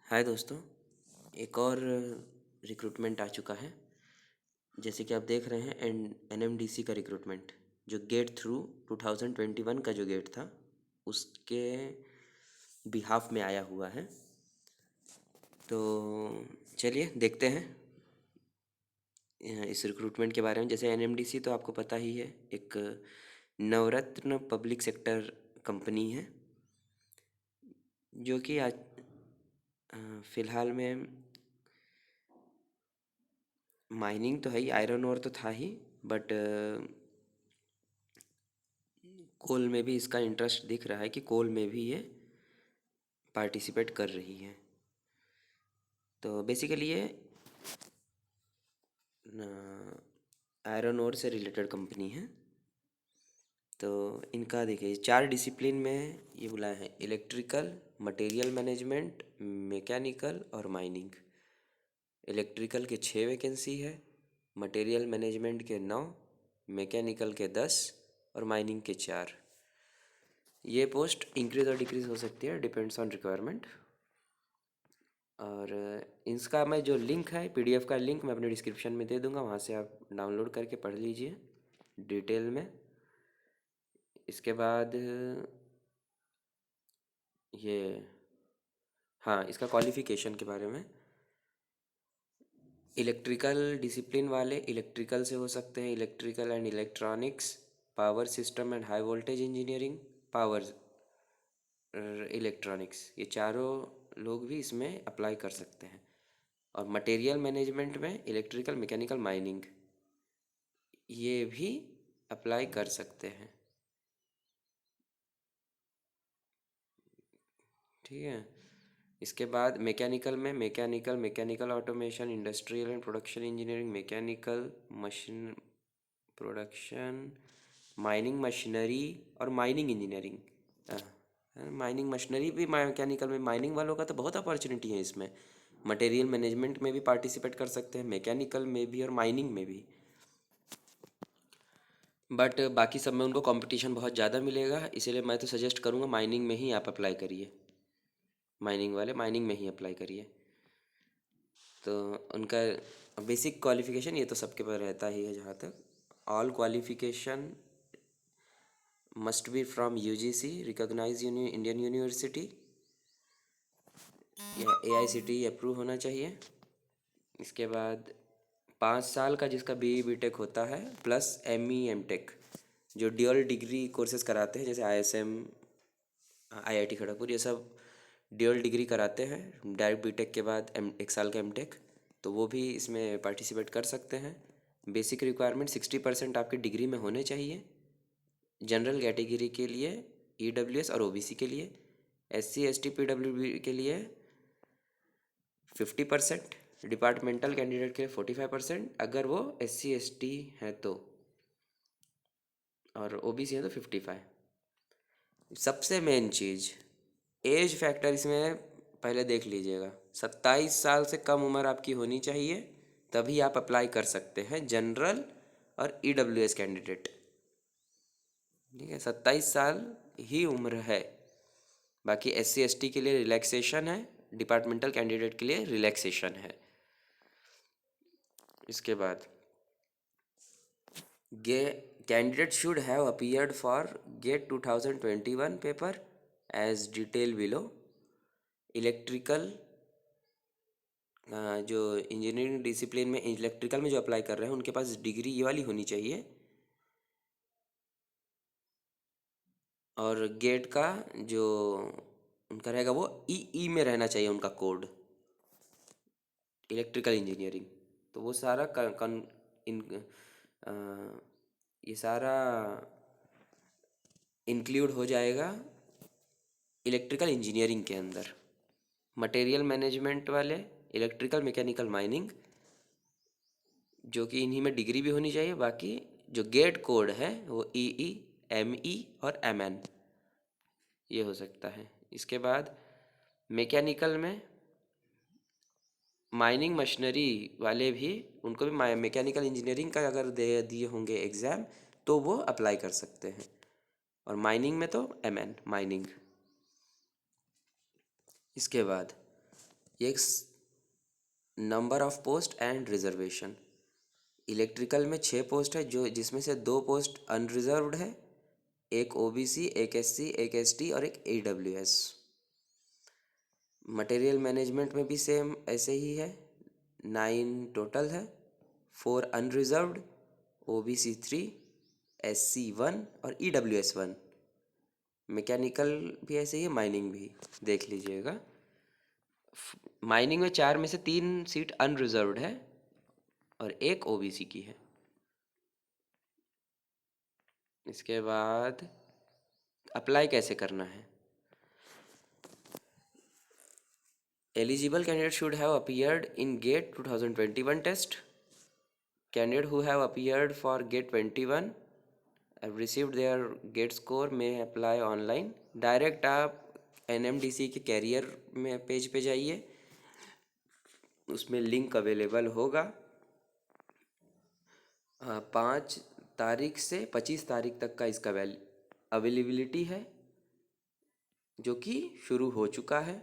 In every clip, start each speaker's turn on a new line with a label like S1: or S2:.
S1: हाय दोस्तों। एक और रिक्रूटमेंट आ चुका है। जैसे कि आप देख रहे हैं एनएमडीसी का रिक्रूटमेंट, जो गेट थ्रू 2021 का जो गेट था उसके बिहाफ में आया हुआ है। तो चलिए देखते हैं इस रिक्रूटमेंट के बारे में। जैसे एनएमडीसी तो आपको पता ही है, एक नवरत्न पब्लिक सेक्टर कंपनी है जो कि आज फ़िलहाल में माइनिंग तो है ही, आयरन ओर तो था ही, बट कोल में भी इसका इंटरेस्ट दिख रहा है कि कोल में भी ये पार्टिसिपेट कर रही है। तो बेसिकली ये आयरन ओर से रिलेटेड कंपनी है। तो इनका देखिए 4 डिसिप्लिन में ये बुलाए हैं: इलेक्ट्रिकल, मटेरियल मैनेजमेंट, मैकेनिकल और माइनिंग। इलेक्ट्रिकल के 6 वैकेंसी है, मटेरियल मैनेजमेंट के 9, मैकेनिकल के 10 और माइनिंग के 4। ये पोस्ट इंक्रीज और डिक्रीज हो सकती है, डिपेंड्स ऑन रिक्वायरमेंट। और इसका मैं जो लिंक है, पीडीएफ का लिंक मैं अपने डिस्क्रिप्शन में दे दूंगा, वहाँ से आप डाउनलोड करके पढ़ लीजिए डिटेल में। इसके बाद ये, हाँ, इसका क्वालिफ़िकेशन के बारे में, इलेक्ट्रिकल डिसिप्लिन वाले इलेक्ट्रिकल से हो सकते हैं, electrical and electronics, power system and high voltage engineering, power electronics, ये चारों लोग भी इसमें अप्लाई कर सकते हैं। और मटेरियल मैनेजमेंट में इलेक्ट्रिकल, मैकेनिकल, माइनिंग, ये भी अप्लाई कर सकते हैं। ठीक है। इसके बाद मैकेनिकल में mechanical automation, industrial and production engineering, mechanical machine production, mining machinery और माइनिंग इंजीनियरिंग। माइनिंग मशीनरी भी मैकेनिकल में, माइनिंग वालों का तो बहुत अपॉर्चुनिटी है इसमें। मटेरियल मैनेजमेंट में भी पार्टिसिपेट कर सकते हैं, मैकेनिकल में भी और माइनिंग में भी। बट बाकी सब में उनको कंपटीशन बहुत ज़्यादा मिलेगा, इसीलिए मैं तो सजेस्ट करूँगा माइनिंग में ही आप अप्लाई करिए। माइनिंग वाले माइनिंग में ही अप्लाई करिए। तो उनका बेसिक क्वालिफ़िकेशन ये तो सबके पास रहता ही है जहाँ तक। All qualification must be from UGC recognise Indian university या एआईसीटीई अप्रूव होना चाहिए। इसके बाद 5 साल का जिसका बीई बीटेक होता है, प्लस एमई एमटेक, जो ड्यूअल डिग्री कोर्सेज कराते हैं, जैसे आईएसएम, आईआईटी खड़गपुर, ये सब ड्यूअल डिग्री कराते हैं डायरेक्ट बीटेक के बाद 1 साल का एमटेक, तो वो भी इसमें पार्टिसिपेट कर सकते हैं। बेसिक रिक्वायरमेंट 60% आपकी डिग्री में होने चाहिए। जनरल कैटेगरी के लिए, ईडब्ल्यूएस और ओबीसी के लिए, एससी एसटी पीडब्ल्यूबी के लिए 50%, डिपार्टमेंटल कैंडिडेट के लिए 45% अगर वो एससी एसटी है तो, और ओबीसी है तो 55। सबसे मेन चीज़, एज फैक्टर इसमें पहले देख लीजिएगा। 27 साल से कम उम्र आपकी होनी चाहिए, तभी आप अप्लाई कर सकते हैं जनरल और ईडब्ल्यूएस कैंडिडेट। ठीक है, 27 साल ही उम्र है। बाकी एससी एसटी के लिए रिलैक्सेशन है, डिपार्टमेंटल कैंडिडेट के लिए रिलैक्सेशन है। इसके बाद गे candidate should have appeared for GATE 2021 paper as detail below. Electrical, जो इंजीनियरिंग डिसिप्लिन में इलेक्ट्रिकल में जो अप्लाई कर रहे हैं उनके पास डिग्री ये वाली होनी चाहिए। और गेट का जो उनका रहेगा वो ई में रहना चाहिए, उनका कोड, इलेक्ट्रिकल इंजीनियरिंग। तो वो सारा इन अ, ये सारा इंक्लूड हो जाएगा इलेक्ट्रिकल इंजीनियरिंग के अंदर। मटेरियल मैनेजमेंट वाले इलेक्ट्रिकल, मैकेनिकल, माइनिंग, जो कि इन्हीं में डिग्री भी होनी चाहिए। बाकी जो गेट कोड है वो ई, एम और एम ये हो सकता है। इसके बाद मैकेनिकल में माइनिंग मशीनरी वाले भी, उनको भी मैकेनिकल इंजीनियरिंग का अगर दे दिए होंगे एग्ज़ाम तो वो अप्लाई कर सकते हैं। और माइनिंग में तो माइनिंग। इसके बाद एक number of post and reservation. Electrical में 6 पोस्ट है, जो जिसमें से 2 पोस्ट अनरिजर्व्ड है, एक ओबीसी, एक एससी, एक एसटी और एक ईडब्ल्यूएस। मटेरियल मैनेजमेंट में भी सेम ऐसे ही है, 9 टोटल है, 4 अनरिजर्व्ड, ओबीसी 3, एससी 1 और ईडब्ल्यूएस 1। मैकेनिकल भी ऐसे ही है, माइनिंग भी देख लीजिएगा। माइनिंग में 4 में से 3 सीट अनरिजर्व्ड है और एक ओबीसी की है। इसके बाद अप्लाई कैसे करना है। Eligible candidate should have appeared in GATE 2021 test. Candidate who have appeared for GATE 21 have received their GATE score में अप्लाई ऑनलाइन। डायरेक्ट आप एनएमडीसी के कैरियर में पेज पे जाइए, उसमें लिंक अवेलेबल होगा। 5 तारीख से 25 तारीख तक का इसका अवेलेबिलिटी है, जो कि शुरू हो चुका है।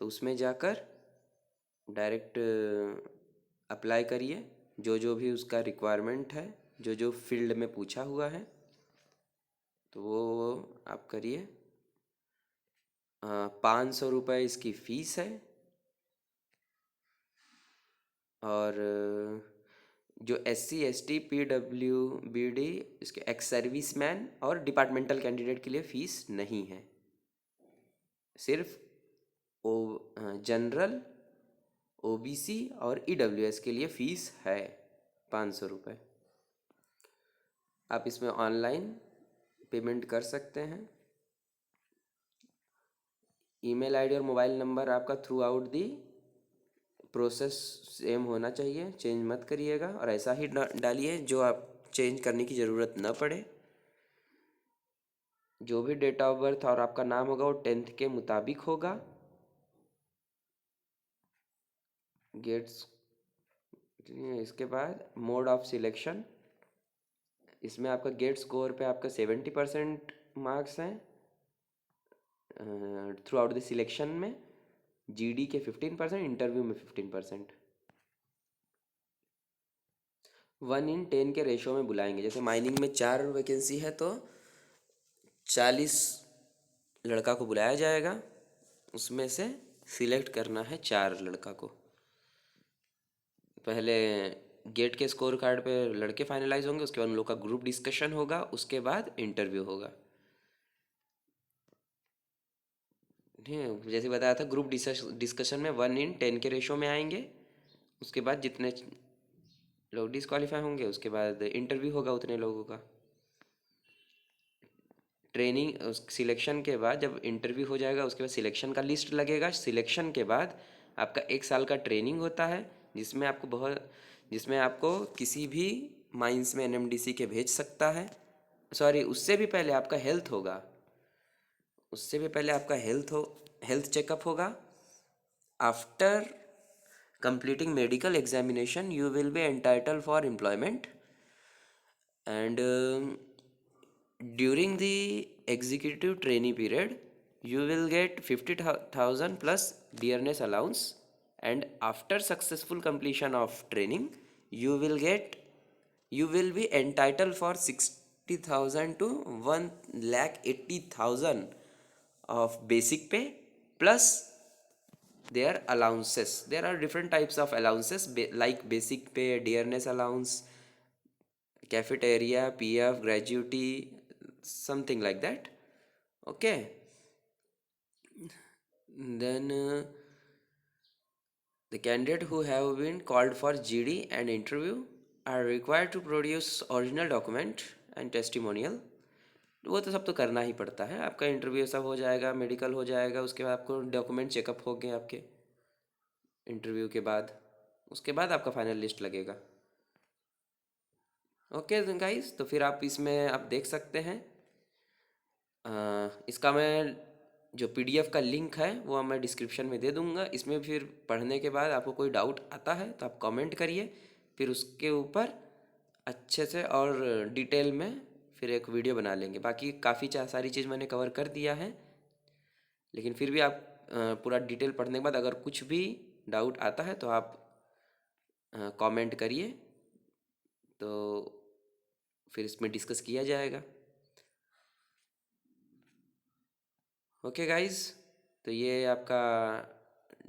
S1: तो उसमें जाकर डायरेक्ट अप्लाई करिए, जो जो भी उसका रिक्वायरमेंट है, जो जो फील्ड में पूछा हुआ है, तो वो आप करिए। 500 रुपये इसकी फ़ीस है। और जो SC ST PWBD इसके एक्स सर्विस मैन और डिपार्टमेंटल कैंडिडेट के लिए फ़ीस नहीं है। सिर्फ ओ जनरल, ओबीसी और ईडब्ल्यूएस के लिए फ़ीस है 500 रुपये। आप इसमें ऑनलाइन पेमेंट कर सकते हैं। ईमेल आईडी और मोबाइल नंबर आपका through out the process same होना चाहिए, चेंज मत करिएगा। और ऐसा ही डालिए जो आप चेंज करने की ज़रूरत न पड़े। जो भी डेट ऑफ बर्थ और आपका नाम होगा वो 10th के मुताबिक होगा। गेट्स इसके बाद मोड ऑफ सिलेक्शन, इसमें आपका गेट स्कोर पे आपका 70% मार्क्स हैं थ्रू आउट द सिलेक्शन में। जीडी के 15%, इंटरव्यू में 15%। 1:10 के रेशो में बुलाएंगे। जैसे माइनिंग में 4 वैकेंसी है तो 40 लड़का को बुलाया जाएगा, उसमें से सिलेक्ट करना है 4 लड़का को। पहले गेट के स्कोर कार्ड पे लड़के फाइनलाइज होंगे, उसके बाद उन लोग का ग्रुप डिस्कशन होगा, उसके बाद इंटरव्यू होगा। ठीक है, जैसे बताया था ग्रुप डिस्कशन में 1:10 के रेशो में आएंगे। उसके बाद जितने लोग डिस्क्वालीफाई होंगे उसके बाद इंटरव्यू होगा उतने लोगों का। ट्रेनिंग सिलेक्शन के बाद जब इंटरव्यू हो जाएगा उसके बाद सिलेक्शन का लिस्ट लगेगा। सिलेक्शन के बाद आपका 1 साल का ट्रेनिंग होता है, जिसमें आपको किसी भी माइंस में एनएमडीसी के भेज सकता है। सॉरी, उससे भी पहले आपका हेल्थ होगा। उससे भी पहले आपका हेल्थ चेकअप होगा। After completing medical examination you will be entitled for employment, and during the executive trainee period you will get 50,000 plus dearness allowance, and after successful completion of training you will be entitled for 60,000 to 1,80,000 of basic pay plus their allowances. There are different types of allowances like basic pay, dearness allowance, cafeteria, PF, gratuity, something like that. Okay. Then the candidate who have been called for GD and interview are required to produce original document and testimonial. वो तो सब तो करना ही पड़ता है। आपका interview सब हो जाएगा, मेडिकल हो जाएगा, उसके बाद आपको डॉक्यूमेंट चेकअप हो गए आपके इंटरव्यू के बाद, उसके बाद आपका फाइनल लिस्ट लगेगा। ओके गाइस, तो फिर आप इसमें आप देख सकते हैं। इसका मैं जो पीडीएफ का लिंक है वो मैं डिस्क्रिप्शन में दे दूंगा। इसमें फिर पढ़ने के बाद आपको कोई डाउट आता है तो आप कमेंट करिए, फिर उसके ऊपर अच्छे से और डिटेल में फिर एक वीडियो बना लेंगे। बाकी काफ़ी सारी चीज़ मैंने कवर कर दिया है, लेकिन फिर भी आप पूरा डिटेल पढ़ने के बाद अगर कुछ भी डाउट आता है तो आप कमेंट करिए, तो फिर इसमें डिस्कस किया जाएगा। ओके गाइस, तो ये आपका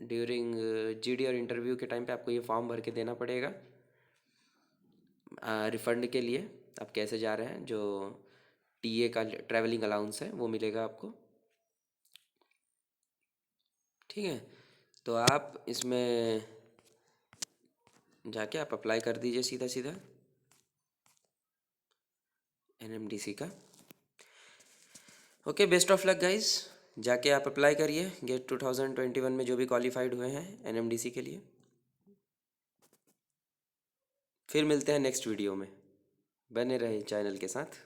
S1: ड्यूरिंग जीडी और इंटरव्यू के टाइम पे आपको ये फॉर्म भर के देना पड़ेगा रिफंड के लिए। आप कैसे जा रहे हैं, जो टीए का ट्रैवलिंग अलाउंस है वो मिलेगा आपको। ठीक है, तो आप इसमें जाके आप अप्लाई कर दीजिए सीधा सीधा एनएमडीसी का। Okay, best of luck guys, जाके आप अप्लाई करिए गेट 2021 में जो भी क्वालिफाइड हुए हैं एनएमडीसी के लिए। फिर मिलते हैं नेक्स्ट वीडियो में, बने रहे चैनल के साथ।